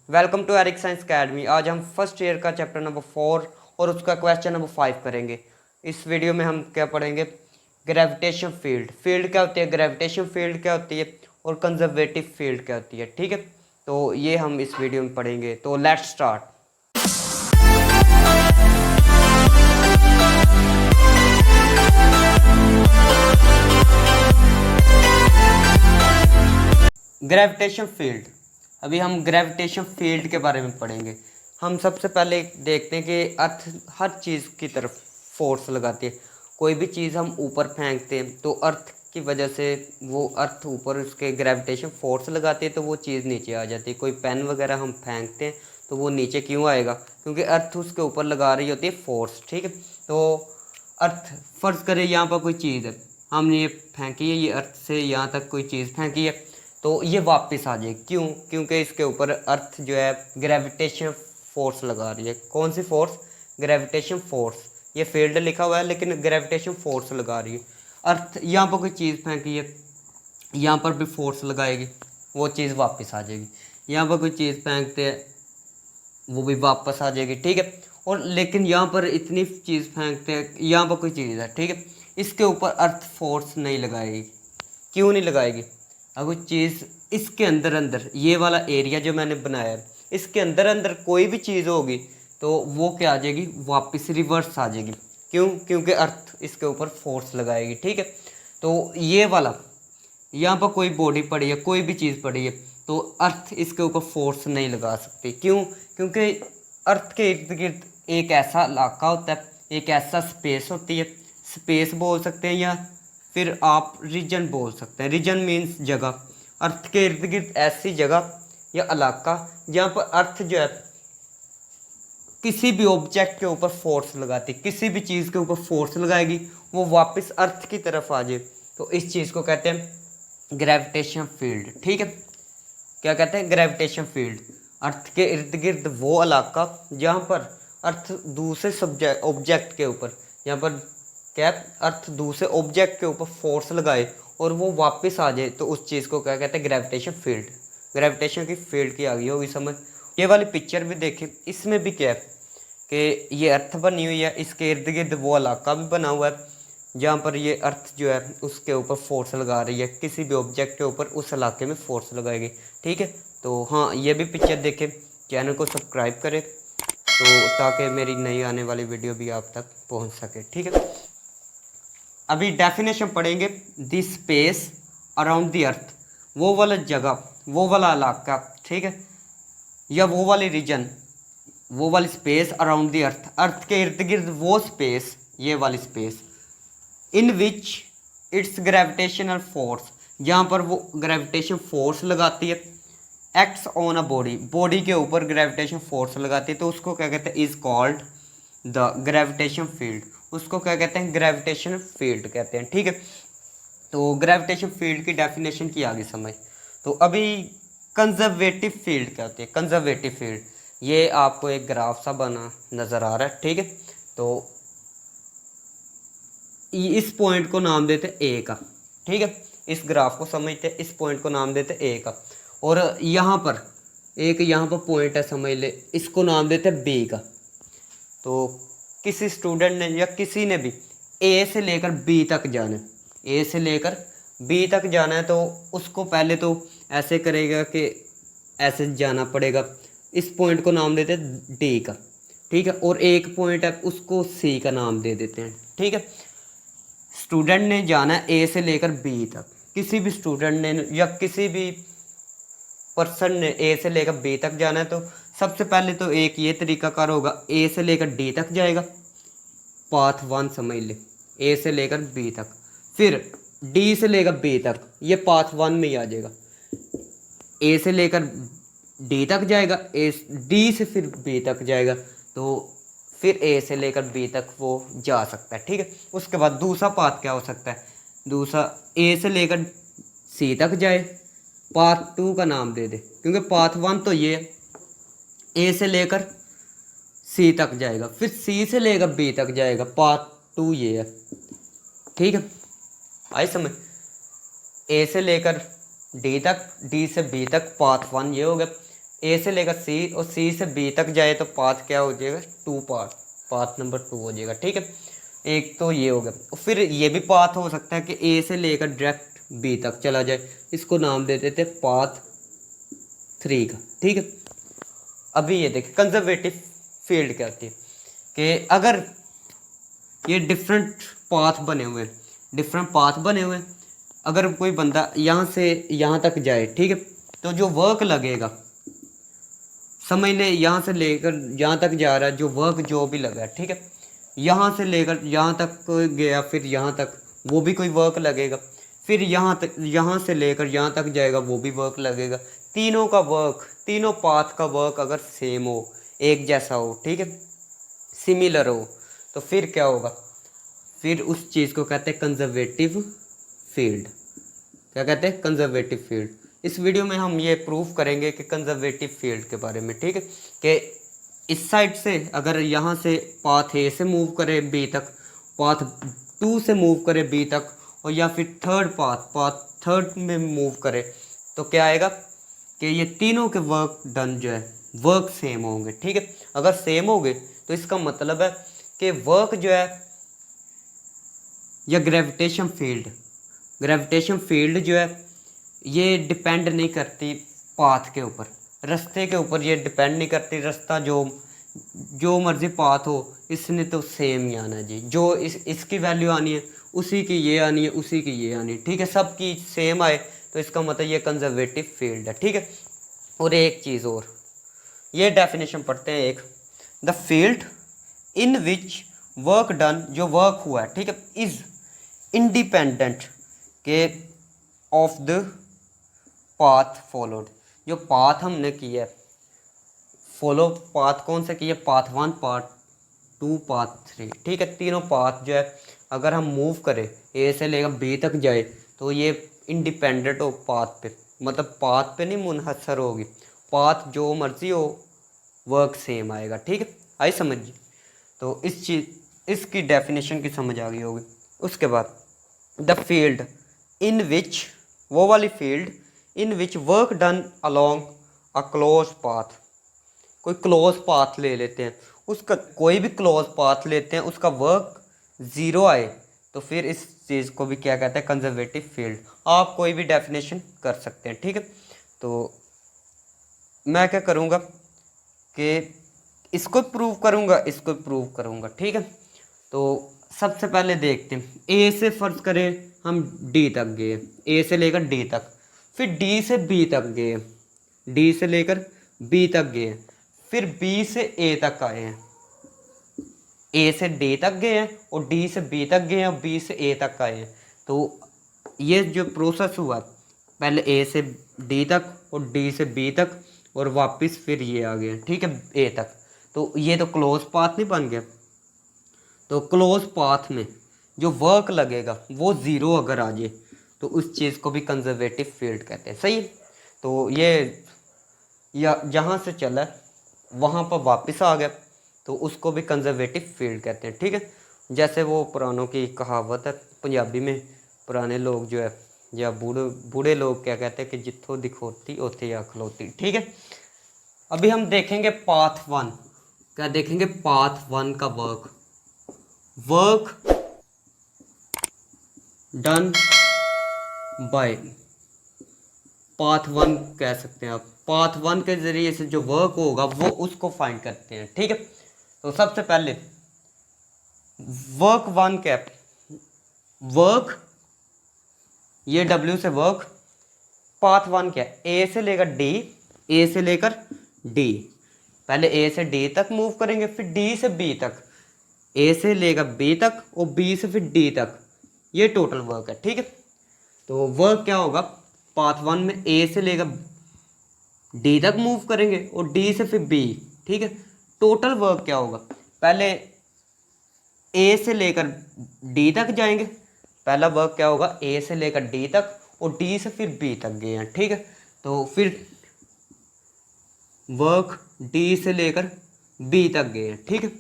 Welcome to Eric science academy. आज हम first year का चैप्टर नंबर 4 और उसका क्वेश्चन नंबर 5 करेंगे। इस वीडियो में हम क्या पढ़ेंगे? Gravitation field. फील्ड क्या होती है, ग्रेविटेशन फील्ड क्या होती है और कंजर्वेटिव फील्ड क्या होती है। ठीक है, तो ये हम इस वीडियो में पढ़ेंगे। तो लेट्स स्टार्ट। Gravitation field. अभी हम ग्रेविटेशन फील्ड के बारे में पढ़ेंगे। हम सबसे पहले देखते हैं कि अर्थ हर चीज़ की तरफ फोर्स लगाती है। कोई भी चीज़ हम ऊपर फेंकते हैं तो अर्थ की वजह से वो अर्थ ऊपर उसके ग्रेविटेशन फोर्स लगाती है तो वो चीज़ नीचे आ जाती है। कोई पेन वगैरह हम फेंकते हैं तो वो नीचे क्यों आएगा? क्योंकि अर्थ उसके ऊपर लगा रही होती है फोर्स। ठीक है, तो अर्थ फर्ज करें यहाँ पर कोई चीज़ है, हमने ये फेंकी है, ये अर्थ से यहाँ तक कोई चीज़ फेंकी है तो ये वापस आ जाएगी। क्यों? क्योंकि इसके ऊपर अर्थ जो है ग्रेविटेशन फोर्स लगा रही है। कौन सी फोर्स? Gravitation force. ये फील्ड लिखा हुआ है लेकिन ग्रेविटेशन फोर्स लगा रही है। अर्थ यहाँ पर कोई चीज़ फेंकी है, यहाँ पर भी फोर्स लगाएगी, वो चीज़ वापस आ जाएगी। यहाँ पर कोई चीज़ फेंकते हैं वो भी वापस आ जाएगी। ठीक है, और लेकिन यहाँ पर इतनी चीज़ फेंकते हैं, यहाँ पर कोई चीज़ है, ठीक है, इसके ऊपर अर्थ फोर्स नहीं लगाएगी। क्यों नहीं लगाएगी? अगर चीज़ इसके अंदर अंदर ये वाला एरिया जो मैंने बनाया है इसके अंदर अंदर कोई भी चीज़ होगी तो वो क्या आ जाएगी? वापस रिवर्स आ जाएगी। क्यों? क्योंकि अर्थ इसके ऊपर फोर्स लगाएगी। ठीक है, तो ये वाला यहाँ पर कोई बॉडी पड़ी है, कोई भी चीज़ पड़ी है तो अर्थ इसके ऊपर फोर्स नहीं लगा सकती। क्यों? क्योंकि अर्थ के इर्द गिर्द एक ऐसा इलाका होता है, एक ऐसा स्पेस होती है, स्पेस बोल सकते हैं या फिर आप रीजन बोल सकते हैं। रीजन मीन्स जगह। अर्थ के इर्द गिर्द ऐसी जगह या इलाका जहाँ पर अर्थ जो है किसी भी ऑब्जेक्ट के ऊपर फोर्स लगाती, किसी भी चीज़ के ऊपर फोर्स लगाएगी वो वापस अर्थ की तरफ आ जाए तो इस चीज़ को कहते हैं ग्रेविटेशन फील्ड। ठीक है, क्या कहते हैं? Gravitation field. अर्थ के इर्द गिर्द वो इलाका जहाँ पर अर्थ दूसरे सब्जेक्ट ऑब्जेक्ट के ऊपर, यहाँ पर क्या, अर्थ दूसरे ऑब्जेक्ट के ऊपर फोर्स लगाए और वो वापस आ जाए तो उस चीज़ को क्या कहते हैं? Gravitation field. ग्रेविटेशन की फील्ड की आ गई होगी समझ। ये वाली पिक्चर भी देखें, इसमें भी क्या है कि ये अर्थ बनी हुई है, इसके इर्द गिर्द वो इलाका भी बना हुआ है जहाँ पर ये अर्थ जो है उसके ऊपर फोर्स लगा रही है, किसी भी ऑब्जेक्ट के ऊपर उस इलाके में फोर्स लगाएगी। ठीक है, तो हाँ ये भी पिक्चर देखें, चैनल को सब्सक्राइब करें तो ताकि मेरी नई आने वाली वीडियो भी आप तक पहुँच सके। ठीक है, अभी डेफिनेशन पढ़ेंगे। The space around the earth, वो वाला जगह, वो वाला इलाका, ठीक है, या वो वाली रीजन, वो वाली स्पेस अराउंड द अर्थ, अर्थ के इर्द गिर्द वो स्पेस, ये वाली space, in which it's gravitational force, जहाँ पर वो ग्रेविटेशन फोर्स लगाती है, acts on a body, body के ऊपर ग्रेविटेशन फोर्स लगाती है तो उसको क्या कहते हैं? Is called the gravitation field. उसको क्या कहते हैं? ग्रेविटेशन फील्ड कहते हैं। ठीक है, तो ग्रेविटेशन फील्ड की डेफिनेशन की आगे समझ। तो अभी कंजर्वेटिव फील्ड क्या होती है? कंजर्वेटिव फील्ड, ये आपको एक ग्राफ सा बना नज़र आ रहा है। ठीक है, तो इस पॉइंट को नाम देते ए का। ठीक है, इस ग्राफ को समझते हैं, इस पॉइंट को नाम देते ए का, और यहाँ पर एक यहाँ पर पॉइंट है समझ ले, इसको नाम देते हैं बी का। तो किसी स्टूडेंट ने या किसी ने भी ए से लेकर बी तक जाना है, ए से लेकर बी तक जाना है तो उसको पहले तो ऐसे करेगा कि ऐसे जाना पड़ेगा। इस पॉइंट को नाम देते हैं डी का। ठीक है, और एक पॉइंट है उसको सी का नाम दे देते हैं। ठीक है, स्टूडेंट ने जाना है ए से लेकर बी तक, किसी भी स्टूडेंट ने या किसी भी पर्सन ने ए से लेकर बी तक जाना है तो सबसे पहले तो एक ये तरीकाकार होगा, ए से लेकर डी तक जाएगा, पाथ 1 समझ ले, ए से लेकर बी तक, फिर डी से लेकर बी तक, ये पाथ 1 में ही आ जाएगा। ए से लेकर डी तक जाएगा, ए डी से फिर बी तक जाएगा तो फिर ए से लेकर बी तक वो जा सकता है। ठीक है, उसके बाद दूसरा पाथ क्या हो सकता है? दूसरा ए से लेकर सी तक जाए, पाथ 2 का नाम दे दे, क्योंकि पाथ 1 तो ये ए से लेकर सी तक जाएगा, फिर सी से लेकर बी तक जाएगा, पाथ 2 ये है। ठीक है, आई समझ। ए से लेकर डी तक, डी से बी तक पाथ 1 ये हो गया, ए से लेकर सी और सी से बी तक जाए तो पाथ क्या हो जाएगा, टू पाथ, पाथ नंबर 2 हो जाएगा। ठीक है, एक तो ये हो गया। फिर ये भी पाथ हो सकता है कि ए से लेकर डायरेक्ट बी तक चला जाए, इसको नाम दे देते पाथ 3 का। ठीक है, अभी ये देखिए कंजर्वेटिव फील्ड क्या होती है कि अगर ये डिफरेंट पाथ बने हुए हैं, डिफरेंट पाथ बने हुए हैं, अगर कोई बंदा यहाँ से यहाँ तक जाए, ठीक है, तो जो वर्क लगेगा, समझ ले यहाँ से लेकर यहाँ तक जा रहा है, जो वर्क जो भी लगा है, ठीक है, यहाँ से लेकर यहाँ तक गया, फिर यहाँ तक वो भी कोई वर्क लगेगा, फिर यहाँ तक यहाँ से लेकर यहाँ तक जाएगा वो भी वर्क लगेगा। तीनों का वर्क, तीनों पाथ का वर्क अगर सेम हो, एक जैसा हो, ठीक है, सिमिलर हो, तो फिर क्या होगा, फिर उस चीज़ को कहते हैं कंजर्वेटिव फील्ड। क्या कहते हैं, कंजर्वेटिव फील्ड। इस वीडियो में हम ये प्रूफ करेंगे कि कंजर्वेटिव फील्ड के बारे में। ठीक है, कि इस साइड से अगर यहाँ से पाथ ए से मूव करे बी तक, पाथ 2 से मूव करे बी तक, और या फिर थर्ड पाथ थर्ड में मूव करे, तो क्या आएगा कि ये तीनों के वर्क डन जो है वर्क सेम होंगे। ठीक है, अगर सेम होंगे तो इसका मतलब है कि वर्क जो है, या ग्रेविटेशन फील्ड जो है ये डिपेंड नहीं करती पाथ के ऊपर, रास्ते के ऊपर ये डिपेंड नहीं करती। रास्ता जो मर्जी पाथ हो, इसने तो सेम ही आना है जी, जो इसकी वैल्यू आनी है उसी की ये आनी है, उसी की ये आनी है। ठीक है, सबकी सेम आए तो इसका मतलब ये कंजर्वेटिव फील्ड है। ठीक है, और एक चीज़ और, ये डेफिनेशन पढ़ते हैं एक, the field in which work done, जो वर्क हुआ है, ठीक है, इज इंडिपेंडेंट के ऑफ द पाथ फॉलोड, जो पाथ हमने किया है फॉलो, पाथ कौन सा किया, पाथ 1, पाथ 2, पाथ 3। ठीक है, तीनों पाथ जो है अगर हम मूव करें ए से लेकर बी तक जाए तो ये इंडिपेंडेंट हो पाथ पे, मतलब पाथ पे नहीं मुनहसर होगी, पाथ जो मर्जी हो वर्क सेम आएगा। ठीक है, आई समझ जी। तो इसकी डेफिनेशन की समझ आ गई होगी। उसके बाद द फील्ड इन विच, वो वाली field in which work done along a close path, कोई क्लोज पाथ ले लेते हैं, उसका कोई भी क्लोज पाथ लेते हैं, उसका वर्क 0 आए तो फिर इस चीज़ को भी क्या कहते हैं, कंजर्वेटिव फील्ड। आप कोई भी डेफिनेशन कर सकते हैं। ठीक है, तो मैं क्या करूँगा कि इसको प्रूव करूँगा। ठीक है, तो सबसे पहले देखते हैं, ए से फर्ज करें हम डी तक गए, ए से लेकर डी तक, फिर डी से बी तक गए, डी से लेकर बी तक गए, फिर बी से ए तक आए हैं, ए से डी तक गए हैं और डी से बी तक गए हैं और बी से ए तक आए हैं। तो ये जो प्रोसेस हुआ, पहले ए से डी तक और डी से बी तक और वापस फिर ये आ गए, ठीक है, ए तक, तो ये तो क्लोज पाथ नहीं बन गया। तो क्लोज पाथ में जो वर्क लगेगा वो 0 अगर आ जाए तो उस चीज़ को भी कंजर्वेटिव फील्ड कहते हैं। सही है, तो ये या जहाँ से चला वहाँ पर वापस आ गया तो उसको भी कंजर्वेटिव फील्ड कहते हैं। ठीक है, जैसे वो पुरानों की कहावत है पंजाबी में, पुराने लोग जो है या बूढ़े लोग क्या कहते हैं कि जिथों दिखोती ओथे या खलोती। ठीक है, अभी हम देखेंगे पाथ 1, क्या देखेंगे, पाथ 1 का वर्क डन बाय पाथ 1 कह सकते हैं आप। पाथ 1 के जरिए से जो वर्क होगा वो उसको फाइंड करते हैं। ठीक है, तो सबसे पहले वर्क 1 क्या, वर्क ये W से वर्क, पाथ 1 क्या, ए से लेकर डी, ए से लेकर डी, पहले ए से डी तक मूव करेंगे, फिर डी से बी तक, ए से लेकर बी तक और बी से फिर डी तक, ये टोटल वर्क है। ठीक है, तो वर्क क्या होगा, पाथ 1 में ए से लेकर डी तक मूव करेंगे और डी से फिर बी। ठीक है, टोटल वर्क क्या होगा, पहले ए से लेकर डी तक जाएंगे, पहला वर्क क्या होगा, ए से लेकर डी तक और डी से फिर बी तक गए हैं। ठीक है, तो फिर वर्क डी से लेकर बी तक गए हैं। ठीक है,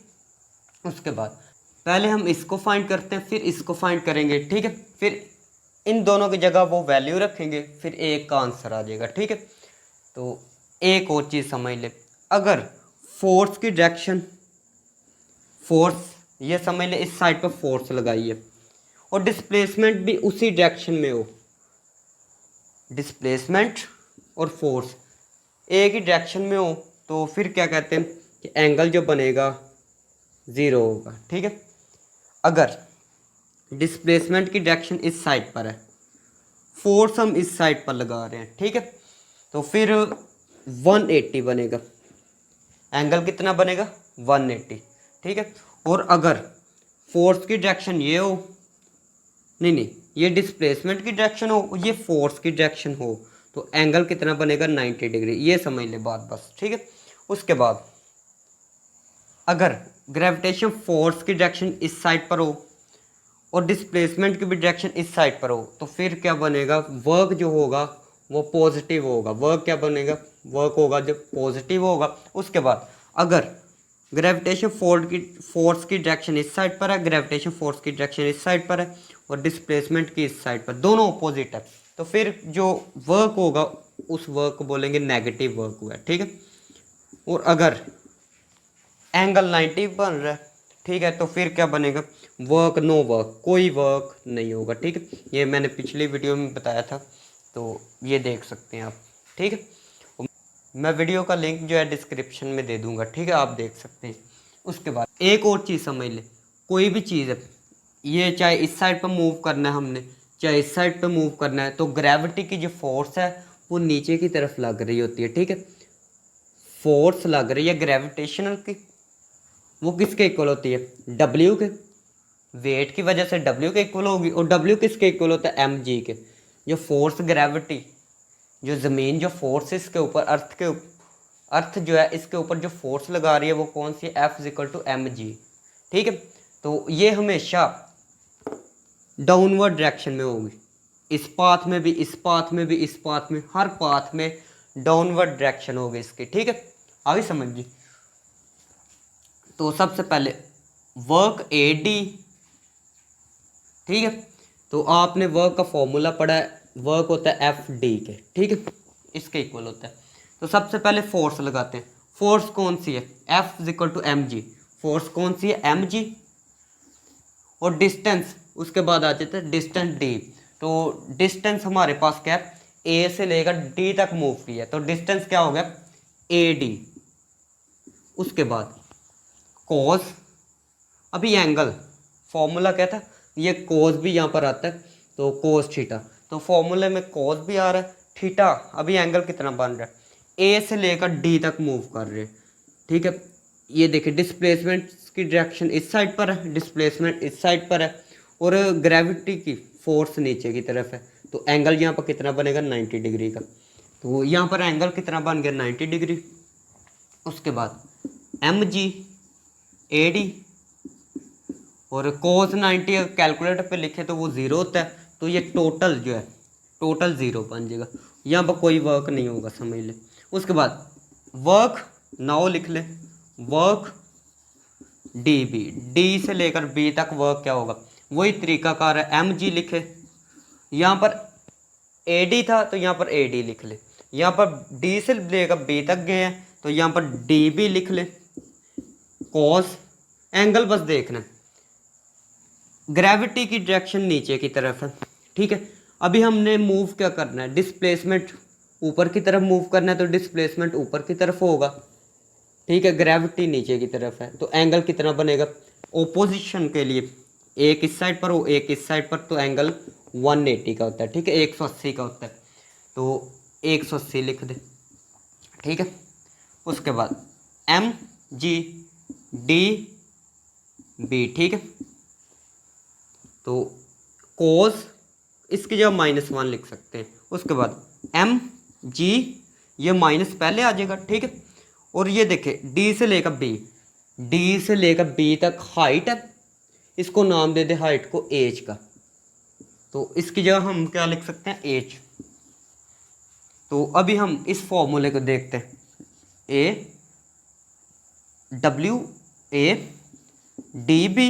उसके बाद पहले हम इसको फाइंड करते हैं, फिर इसको फाइंड करेंगे। ठीक है, फिर इन दोनों की जगह वो वैल्यू रखेंगे, फिर एक का आंसर आ जाएगा। ठीक है, तो एक और चीज़ समझ ले, अगर फोर्स की डायरेक्शन, फोर्स ये समझ ले इस साइड पर फोर्स लगाई है और डिस्प्लेसमेंट भी उसी डायरेक्शन में हो, डिस्प्लेसमेंट और फोर्स एक ही डायरेक्शन में हो, तो फिर क्या कहते हैं कि एंगल जो बनेगा ज़ीरो होगा। ठीक है, अगर डिस्प्लेसमेंट की डायरेक्शन इस साइड पर है, फोर्स हम इस साइड पर लगा रहे हैं, ठीक है, तो फिर 180 बनेगा, एंगल कितना बनेगा 180। ठीक है, और अगर फोर्स की डायरेक्शन ये हो, नहीं ये डिस्प्लेसमेंट की डायरेक्शन हो, ये फोर्स की डायरेक्शन हो, तो एंगल कितना बनेगा 90 डिग्री। ये समझ ले बात बस। ठीक है, उसके बाद अगर ग्रेविटेशन फोर्स की डायरेक्शन इस साइड पर हो और डिस्प्लेसमेंट की भी डायरेक्शन इस साइड पर हो, तो फिर क्या बनेगा, वर्क जो होगा वो पॉजिटिव होगा। वर्क क्या बनेगा, वर्क होगा जब पॉजिटिव होगा। उसके बाद अगर ग्रेविटेशन फोर्स की डायरेक्शन इस साइड पर है, ग्रेविटेशन फोर्स की डायरेक्शन इस साइड पर है और डिस्प्लेसमेंट की इस साइड पर, दोनों अपोजिट है, तो फिर जो वर्क होगा उस वर्क को बोलेंगे नेगेटिव वर्क हुआ है। ठीक है, और अगर एंगल 90 बन रहा है, ठीक है, तो फिर क्या बनेगा, वर्क नो वर्क, कोई वर्क नहीं होगा। ठीक है, ये मैंने पिछली वीडियो में बताया था, तो ये देख सकते हैं आप। ठीक है, मैं वीडियो का लिंक जो है डिस्क्रिप्शन में दे दूंगा, ठीक है, आप देख सकते हैं। उसके बाद एक और चीज़ समझ ले, कोई भी चीज़ है, ये चाहे इस साइड पर मूव करना है हमने, चाहे इस साइड पर मूव करना है, तो ग्रेविटी की जो फोर्स है वो नीचे की तरफ लग रही होती है। ठीक है, फोर्स लग रही है ग्रेविटेशनल की, वो किसके इक्वल होती है, डब्ल्यू के, वेट की वजह से डब्ल्यू के इक्वल होगी, और डब्ल्यू किसके इक्वल होता है, एम जी के। जो फोर्स ग्रेविटी, जो ज़मीन जो फोर्स इसके ऊपर, अर्थ जो है इसके ऊपर जो फोर्स लगा रही है वो कौन सी है, F is equal to M G. ठीक है, तो ये हमेशा डाउनवर्ड डायरेक्शन में होगी, इस पाथ में भी, इस पाथ में भी, इस पाथ में, हर पाथ में डाउनवर्ड डायरेक्शन होगी इसकी। ठीक है, आगे समझिए। तो सबसे पहले वर्क ए डी, ठीक है, तो आपने वर्क का फॉर्मूला पढ़ा है, वर्क होता है एफ डी के, ठीक है, इसके इक्वल होता है। तो सबसे पहले फोर्स लगाते हैं, फोर्स कौन सी है, F is equal to M G, force कौन सी है, एम जी, और डिस्टेंस उसके बाद आ जाता है डिस्टेंस डी। तो डिस्टेंस हमारे पास क्या है, ए से लेकर डी तक मूव किया है, तो डिस्टेंस क्या हो गया, ए डी। उसके बाद कॉस, अभी एंगल फॉर्मूला क्या था, ये कोस भी यहाँ पर आता है, तो कोस थीटा, तो फॉर्मूले में कोस भी आ रहा है, थीटा, अभी एंगल कितना बन रहा है, ए से लेकर डी तक मूव कर रहे हैं। ठीक है, ये देखिए डिस्प्लेसमेंट की डायरेक्शन इस साइड पर है, डिस्प्लेसमेंट इस साइड पर है, और ग्रेविटी की फोर्स नीचे की तरफ है, तो एंगल यहाँ पर कितना बनेगा 90 डिग्री का, तो यहाँ पर एंगल कितना बन गया 90 डिग्री। उसके बाद एम जी ए डी, और कोस 90 अगर कैलकुलेटर पे लिखे तो वो ज़ीरो होता है, तो ये टोटल जो है टोटल ज़ीरो बन जाएगा, यहाँ पर कोई वर्क नहीं होगा, समझ ले। उसके बाद वर्क नाउ लिख ले, वर्क डी बी, डी से लेकर बी तक वर्क क्या होगा, वही तरीकाकार है, एम जी लिखे, यहाँ पर ए डी था तो यहाँ पर ए डी लिख ले, यहाँ पर डी से लेकर बी तक गए हैं तो यहाँ पर डी बी लिख ले, कॉस, एंगल बस देखना, ग्रेविटी की डायरेक्शन नीचे की तरफ है। ठीक है, अभी हमने मूव क्या करना है, डिस्प्लेसमेंट ऊपर की तरफ मूव करना है, तो डिस्प्लेसमेंट ऊपर की तरफ होगा। ठीक है, ग्रेविटी नीचे की तरफ है, तो एंगल कितना बनेगा, ओपोजिशन के लिए एक इस साइड पर हो एक इस साइड पर, तो एंगल 180 का होता है। ठीक है, 180 का होता है, तो 180 लिख दे। ठीक है, उसके बाद एम जी डी बी, ठीक है, तो कोस इसकी जगह -1 लिख सकते हैं। उसके बाद एम जी, ये माइनस पहले आ जाएगा। ठीक है, और ये देखें डी से लेकर बी, डी से लेकर बी तक हाइट है, इसको नाम दे दे हाइट को एच का, तो इसकी जगह हम क्या लिख सकते हैं, एच। तो अभी हम इस फॉर्मूले को देखते हैं, A W A D B,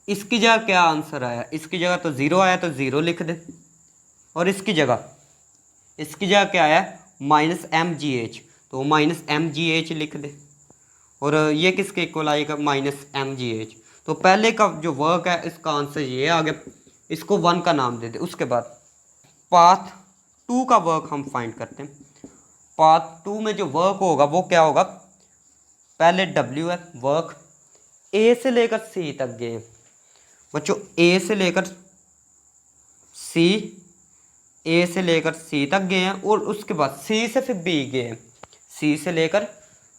इसकी जगह क्या आंसर आया, इसकी जगह तो ज़ीरो आया, तो ज़ीरो लिख दे, और इसकी जगह क्या आया, माइनस एम जी एच, तो माइनस एम जी एच लिख दे। और ये किसके इक्वल आएगा, माइनस एम जी एच। तो पहले का जो वर्क है इसका आंसर ये आ गया, इसको 1 का नाम दे दे। उसके बाद पाथ 2 का वर्क हम फाइंड करते हैं। पाथ 2 में जो वर्क होगा वो क्या होगा, पहले W है वर्क, ए से लेकर सी तक गए बच्चों, ए से लेकर सी, ए से लेकर सी तक गए हैं, और उसके बाद सी से फिर बी गए हैं, सी से लेकर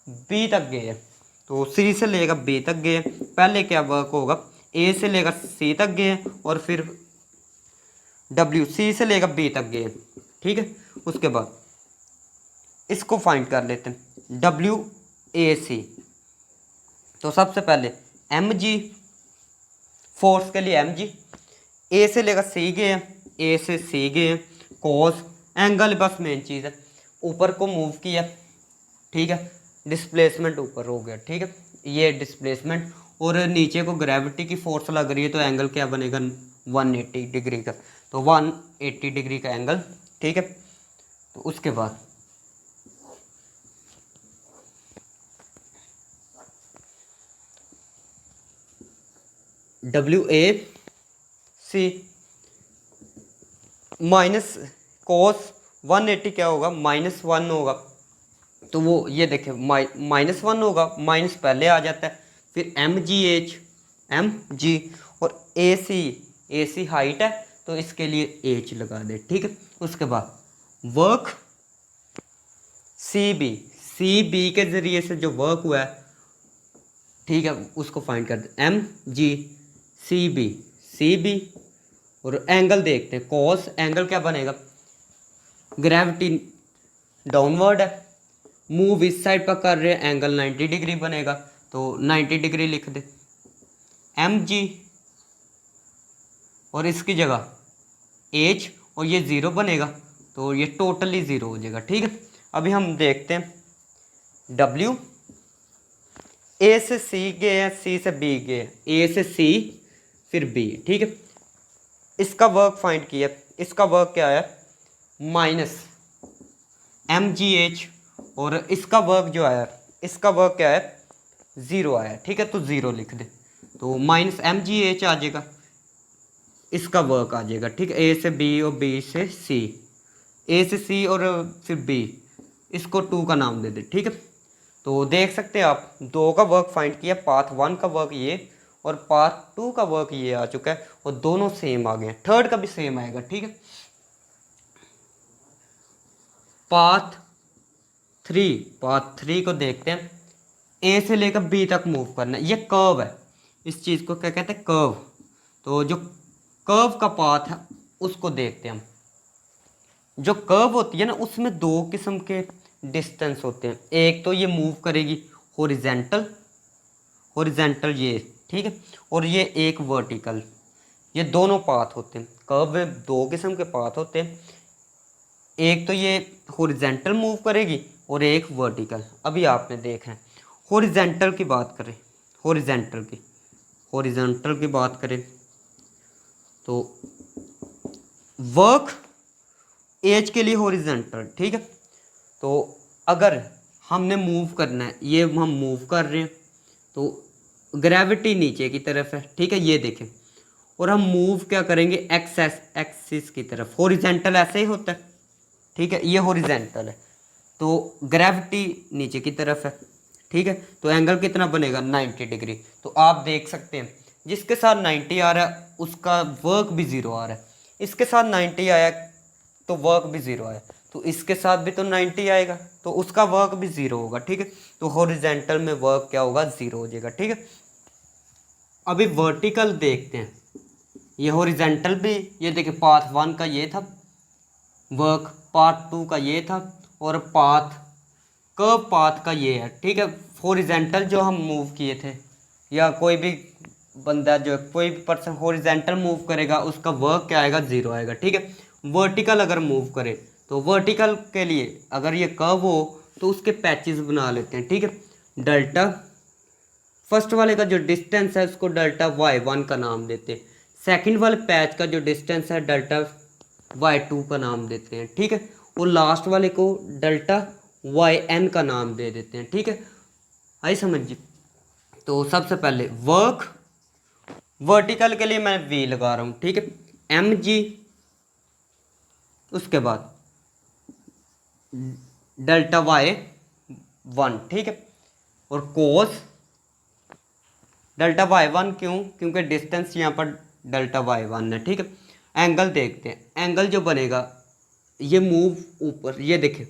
बी तक गए हैं। तो सी से लेकर बी तक गए, पहले क्या वर्क होगा, ए से लेकर सी तक गए और फिर डब्ल्यू सी से लेकर बी तक गए, ठीक है। उसके बाद इसको फाइंड कर लेते हैं, डब्ल्यू ए सी। तो सबसे पहले एम जी, फोर्स के लिए एम जी, ए से लेकर सी गए हैं, ए से सी गए, कॉस एंगल बस मेन चीज़ है, ऊपर को मूव किया, ठीक है, डिस्प्लेसमेंट ऊपर हो गया, ठीक है, ये डिस्प्लेसमेंट, और नीचे को ग्रेविटी की फोर्स लग रही है, तो एंगल क्या बनेगा 180 डिग्री का, तो 180 डिग्री का एंगल, ठीक है। तो उसके बाद W A C minus cos 180 क्या होगा, -1 होगा, तो वो ये देखें -1 होगा, माइनस पहले आ जाता है, फिर M G H, M G, और ए सी हाइट है तो इसके लिए एच लगा दे, ठीक है। उसके बाद वर्क सी बी के ज़रिए से जो वर्क हुआ है, ठीक है, उसको फाइंड कर दे, एम जी सी बी, और एंगल देखते हैं, कॉस एंगल क्या बनेगा, ग्रेविटी डाउनवर्ड है, मूव इस साइड पर कर रहे हैं, एंगल 90 डिग्री बनेगा, तो 90 डिग्री लिख दे, एम जी, और इसकी जगह एच, और ये ज़ीरो बनेगा, तो ये टोटली ज़ीरो हो जाएगा, ठीक है। अभी हम देखते हैं डब्ल्यू, ए से सी गए हैं, सी से बी गए, ए से सी फिर बी, ठीक है। इसका वर्क फाइंड किया, इसका वर्क क्या है, माइनस एम जी एच, और इसका वर्क जो आया, इसका वर्क क्या है, ज़ीरो आया, ठीक है, तो ज़ीरो लिख दे, तो माइनस एम जी एच आ जाएगा, इसका वर्क आ जाएगा, ठीक है, ए से बी और बी से सी, ए से सी और फिर बी, इसको 2 का नाम दे दे, ठीक है। तो देख सकते हैं आप 2 का वर्क फाइंड किया, पाथ 1 का वर्क ये और पाथ 2 का वर्क ये आ चुका है, और दोनों सेम आ गए, थर्ड का भी सेम आएगा, ठीक है। पाथ 3 को देखते हैं, ए से लेकर बी तक मूव करना है, ये कर्व है, इस चीज़ को क्या कहते हैं, कर्व। तो जो कर्व का पाथ है उसको देखते हैं हम। जो कर्व होती है ना, उसमें 2 किस्म के डिस्टेंस होते हैं, एक तो ये मूव करेगी हॉरिजेंटल, ये, ठीक है, और ये एक वर्टिकल, ये दोनों पाथ होते हैं। कर्व में 2 किस्म के पाथ होते हैं, एक तो ये हॉरिजेंटल मूव करेगी और एक वर्टिकल। अभी आपने देखा है, हॉरिजेंटल की बात करें, हॉरिजेंटल की बात करें तो वर्क एज के लिए हॉरिजेंटल, ठीक है। तो अगर हमने मूव करना है, ये हम मूव कर रहे हैं, तो ग्रेविटी नीचे की तरफ है, ठीक है, ये देखें, और हम मूव क्या करेंगे, एक्सिस की तरफ, हॉरिजेंटल ऐसे ही होता है, ठीक है, ये हॉरिजेंटल है, तो ग्रेविटी नीचे की तरफ है, ठीक है, तो एंगल कितना बनेगा 90 डिग्री। तो आप देख सकते हैं जिसके साथ 90 आ रहा है उसका वर्क भी 0 आ रहा है, इसके साथ 90 आया तो वर्क भी 0 आया, तो इसके साथ भी तो 90 आएगा तो उसका वर्क भी 0 होगा, ठीक है। तो हॉरिजेंटल में वर्क क्या होगा, 0 हो जाएगा, ठीक है। अभी वर्टिकल देखते हैं, ये हॉरिजेंटल भी, ये देखिए पाथ 1 का ये था वर्क, पाथ 2 का ये था, और कर्व पाथ का ये है, ठीक है। हॉरिजेंटल जो हम मूव किए थे, या कोई भी बंदा, जो कोई भी पर्सन हॉरिजेंटल मूव करेगा उसका वर्क क्या आएगा, 0 आएगा, ठीक है। वर्टिकल अगर मूव करे तो वर्टिकल के लिए अगर ये कर्व हो तो उसके पैचेस बना लेते हैं, ठीक है। डेल्टा फर्स्ट वाले का जो डिस्टेंस है उसको डेल्टा y1 का नाम देते हैं, सेकंड वाले पैच का जो डिस्टेंस है डेल्टा y2 का नाम देते हैं, ठीक है। और लास्ट वाले को डेल्टा वाई एन का नाम दे देते हैं। ठीक है, आई समझिए। तो सबसे पहले वर्क वर्टिकल के लिए मैं वी लगा रहा हूँ। ठीक है, एम जी, उसके बाद डेल्टा वाई वन। ठीक है, और कोस डेल्टा वाई वन क्यों? क्योंकि डिस्टेंस यहाँ पर डेल्टा वाई वन है। ठीक है, एंगल देखते हैं। एंगल जो बनेगा ये मूव ऊपर, ये देखें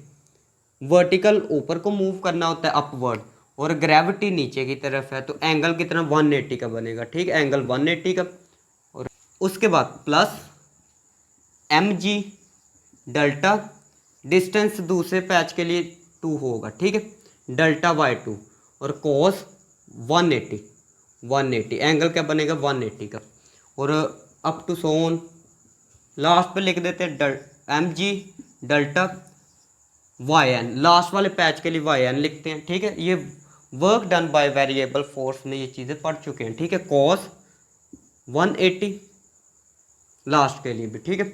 वर्टिकल ऊपर को मूव करना होता है अपवर्ड, और ग्रेविटी नीचे की तरफ है, तो एंगल कितना 180 का बनेगा। ठीक है, एंगल 180 का। और उसके बाद plus M G delta, distance दूसरे पैच के लिए 2 होगा। ठीक है, डेल्टा वाई टू, और कोस 180 एंगल क्या बनेगा 180 का। और अप टू सोन लास्ट पे लिख देते हैं M G delta Y N, last वाले पैच के लिए वाई एन लिखते हैं। ठीक है, ये work done by variable force में ये चीज़ें पढ़ चुके हैं। ठीक है, कॉस 180 लास्ट के लिए भी। ठीक है,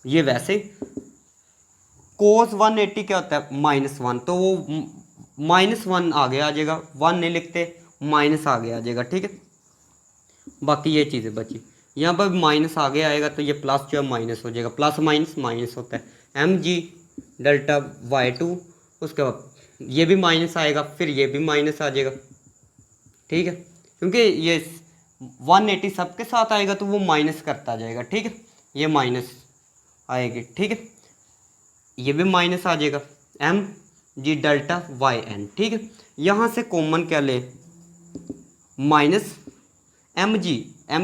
ये वैसे कोस 180 क्या होता है -1, तो वो -1 आगे आ जाएगा, 1 नहीं लिखते, माइनस आगे आ जाएगा। ठीक है, बाकी ये चीज़ें बची। यहाँ पर माइनस आगे आएगा तो ये प्लस जो है माइनस हो जाएगा, प्लस माइनस माइनस होता है। M G delta Y two, उसके बाद ये भी माइनस आएगा, फिर ये भी माइनस आ जाएगा। ठीक है, क्योंकि ये 180 सबके साथ आएगा तो वो माइनस करता जाएगा। ठीक है, ये माइनस आएगी। ठीक है, ये भी माइनस आ जाएगा, M G delta Y N. ठीक है, यहाँ से कॉमन क्या ले, minus M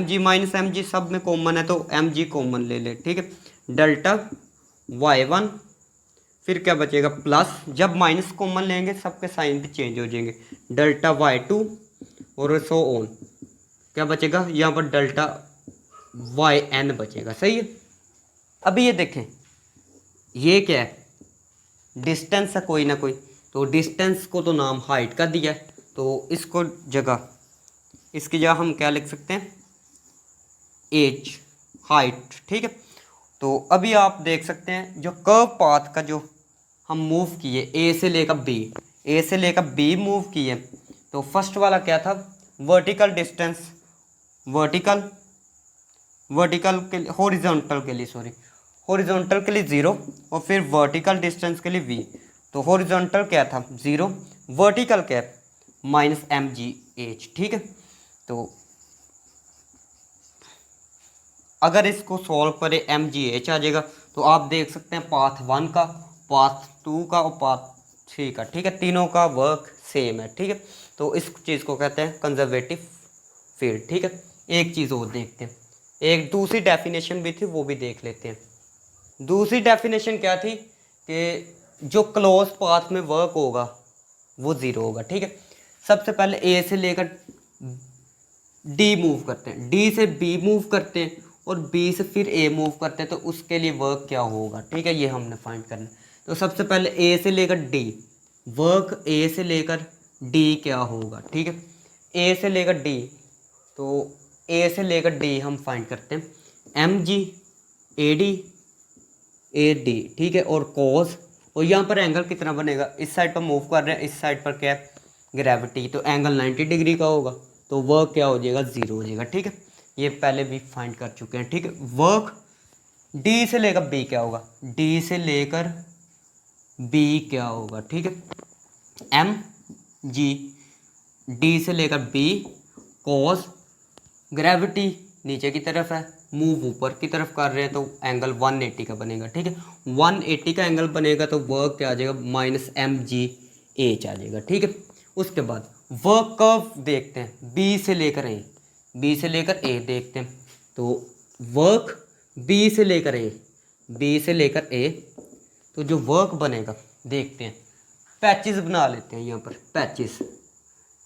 G minus M G सब में कॉमन है, तो एम जी कॉमन ले ले। ठीक है, डेल्टा वाई वन, फिर क्या बचेगा प्लस, जब माइनस कॉमन लेंगे सबके साइन भी चेंज हो जाएंगे, डेल्टा वाई टू, और सो ऑन। क्या बचेगा यहाँ पर डेल्टा वाई एन बचेगा। सही है। अभी ये देखें, ये क्या है, डिस्टेंस है कोई ना कोई, तो डिस्टेंस को तो नाम हाइट का दिया है, तो इसको इसकी जगह हम क्या लिख सकते हैं, एज, हाइट। ठीक है, तो अभी आप देख सकते हैं जो कर्व पाथ का जो हम मूव किए ए से लेकर बी मूव किए, तो फर्स्ट वाला क्या था, वर्टिकल डिस्टेंस, वर्टिकल के लिए हॉरिजॉन्टल के लिए 0, और फिर वर्टिकल डिस्टेंस के लिए v। तो हॉरिजॉन्टल क्या था 0, वर्टिकल क्या है -mgh। ठीक है, तो अगर इसको सॉल्व करें mgh आ जाएगा, तो आप देख सकते हैं पाथ 1 का, पाथ 2 का और पाथ 3 का। ठीक है, तीनों का वर्क सेम है। ठीक है, तो इस चीज़ को कहते हैं कंजर्वेटिव फील्ड। ठीक है, एक चीज़ और देखते हैं, एक दूसरी डेफिनेशन भी थी वो भी देख लेते हैं। दूसरी डेफिनेशन क्या थी कि जो क्लोज पाथ में वर्क होगा वो 0 होगा। ठीक है, सबसे पहले ए से लेकर डी मूव करते हैं, डी से बी मूव करते हैं, और बी से फिर ए मूव करते हैं, तो उसके लिए वर्क क्या होगा। ठीक है, ये हमने फाइंड करना है। तो सबसे पहले ए से लेकर डी, वर्क ए से लेकर डी क्या होगा। ठीक है, ए से लेकर डी, तो ए से लेकर डी हम फाइंड करते हैं, एम जी ए डी। ठीक है, और कोस, और यहाँ पर एंगल कितना बनेगा, इस साइड पर मूव कर रहे हैं, इस साइड पर क्या है ग्रेविटी, तो एंगल 90 डिग्री का होगा, तो वर्क क्या हो जाएगा 0 हो जाएगा। ठीक है, ये पहले भी फाइंड कर चुके हैं। ठीक है, वर्क डी से लेकर बी क्या होगा, डी से लेकर बी क्या होगा। ठीक है, एम जी डी से लेकर बी, कोस ग्रेविटी नीचे की तरफ है, मूव ऊपर की तरफ कर रहे हैं, तो एंगल 180 का बनेगा। ठीक है, 180 का एंगल बनेगा, तो वर्क क्या आ जाएगा -mgh आ जाएगा। ठीक है, उसके बाद वर्क कर्व देखते हैं, बी से लेकर ए देखते हैं, तो वर्क बी से लेकर ए, तो जो वर्क बनेगा देखते हैं, पैचेस बना लेते हैं। यहाँ पर पैचेस,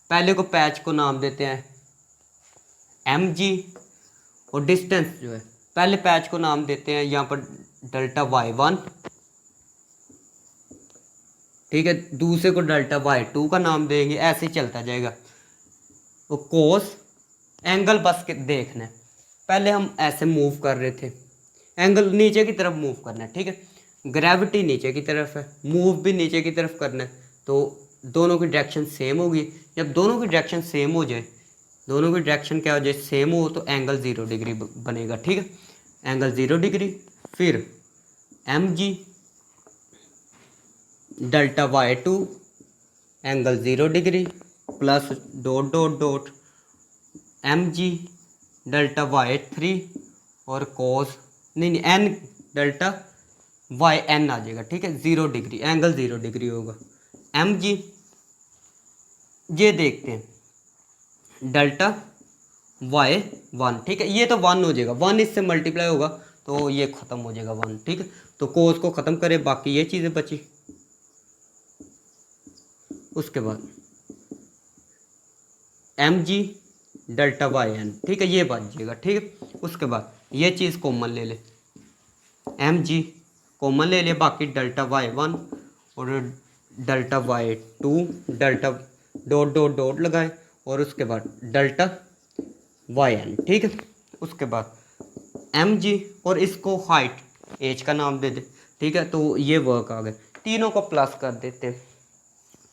पहले को पैच को नाम देते हैं एम जी, और डिस्टेंस जो है पहले पैच को नाम देते हैं यहाँ पर डेल्टा वाई वन। ठीक है, दूसरे को डेल्टा वाई टू का नाम देंगे, ऐसे ही चलता जाएगा। तो कोस एंगल बस के देखना है, पहले हम ऐसे मूव कर रहे थे, एंगल नीचे की तरफ मूव करना है। ठीक है, ग्रेविटी नीचे की तरफ है, मूव भी नीचे की तरफ करना है, तो दोनों की डायरेक्शन सेम होगी। जब दोनों की डायरेक्शन सेम हो जाए, दोनों की डायरेक्शन क्या हो जाए, सेम हो, तो एंगल 0 डिग्री बनेगा। ठीक है, एंगल 0 डिग्री। फिर mg delta y2 angle 0 degree plus dot dot dot mg delta y3 और cos नहीं n डेल्टा yn आ जाएगा। ठीक है, 0 डिग्री, एंगल 0 डिग्री होगा। mg ये देखते हैं डेल्टा y1। ठीक है, ये तो 1 हो जाएगा, 1 इससे मल्टीप्लाई होगा तो ये ख़त्म हो जाएगा 1। ठीक है, तो कोस को ख़त्म करें, बाकी ये चीज़ें बची। उसके बाद mg डेल्टा yn। ठीक है, ये बच जाएगा। ठीक है, उसके बाद ये चीज़ कॉमन ले ले, mg कॉमन ले लिया, बाकी डेल्टा y1 और delta y2 delta dot dot dot लगाए और उसके बाद डेल्टा yn। ठीक है, उसके बाद mg और इसको हाइट h का नाम दे दे। ठीक है, तो ये वर्क आ गए, तीनों को प्लस कर देते हैं।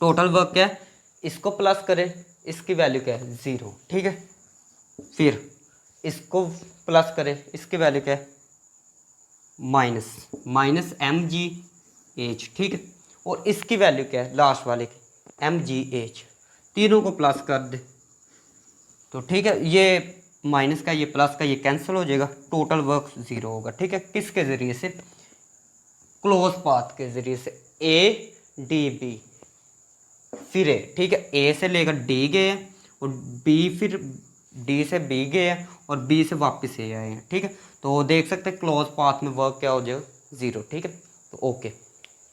टोटल वर्क क्या है, इसको प्लस करें, इसकी वैल्यू क्या है 0। ठीक है, फिर इसको प्लस करें, इसकी वैल्यू क्या है माइनस mgh। ठीक है, और इसकी वैल्यू क्या है लास्ट वाले की mgh। तीनों को प्लस कर दे तो ठीक है, ये माइनस का ये प्लस का ये कैंसिल हो जाएगा, टोटल वर्क 0 होगा। ठीक है, किसके ज़रिए से, क्लोज पाथ के ज़रिए से, a d b फिर a। ठीक है, a से लेकर d गए हैं और b फिर d से b गए हैं और b से वापस a आए हैं। ठीक है, तो देख सकते हैं क्लोज पाथ में वर्क क्या हो जाएगा 0। ठीक है, तो ओके।